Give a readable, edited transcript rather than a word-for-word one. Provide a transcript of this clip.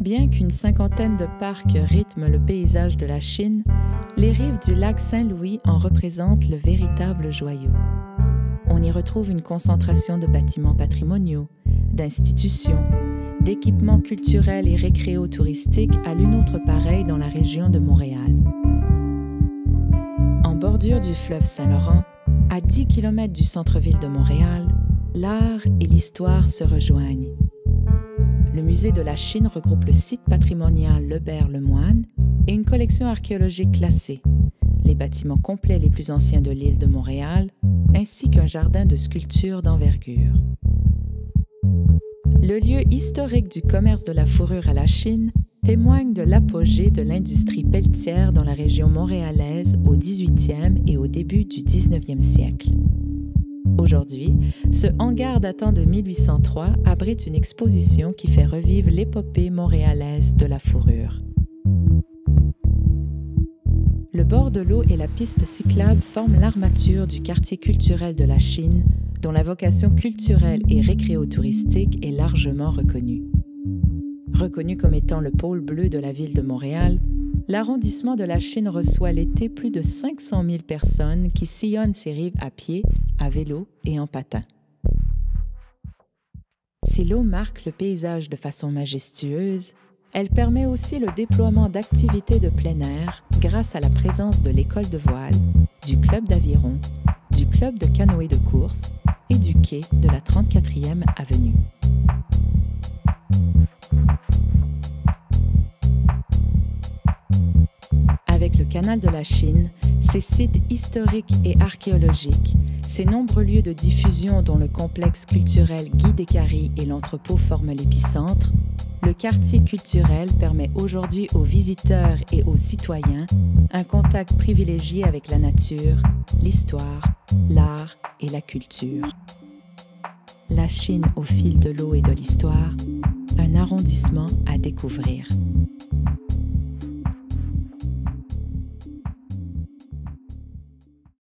Bien qu'une cinquantaine de parcs rythment le paysage de la Chine, les rives du lac Saint-Louis en représentent le véritable joyau. On y retrouve une concentration de bâtiments patrimoniaux, d'institutions, d'équipements culturels et récréo-touristiques à l'une autre pareille dans la région de Montréal. En bordure du fleuve Saint-Laurent, à 10 km du centre-ville de Montréal, l'art et l'histoire se rejoignent. Le musée de la Chine regroupe le site patrimonial Lebert-Lemoine et une collection archéologique classée, les bâtiments complets les plus anciens de l'île de Montréal, ainsi qu'un jardin de sculptures d'envergure. Le lieu historique du commerce de la fourrure à la Chine témoigne de l'apogée de l'industrie pelletière dans la région montréalaise au 18e et au début du 19e siècle. Aujourd'hui, ce hangar datant de 1803 abrite une exposition qui fait revivre l'épopée montréalaise de la fourrure. Le bord de l'eau et la piste cyclable forment l'armature du quartier culturel de la Chine, dont la vocation culturelle et récréo-touristique est largement reconnue. Reconnu comme étant le pôle bleu de la ville de Montréal, l'arrondissement de la Chine reçoit l'été plus de 500 000 personnes qui sillonnent ses rives à pied, à vélo et en patin. Si l'eau marque le paysage de façon majestueuse, elle permet aussi le déploiement d'activités de plein air grâce à la présence de l'école de voile, du club d'aviron, du club de canoë de course et du quai de la 34e avenue. Avec le canal de la Chine, ses sites historiques et archéologiques, ses nombreux lieux de diffusion dont le complexe culturel Guy Descaries et l'entrepôt forment l'épicentre, le quartier culturel permet aujourd'hui aux visiteurs et aux citoyens un contact privilégié avec la nature, l'histoire, l'art et la culture. La Chine au fil de l'eau et de l'histoire, un arrondissement à découvrir.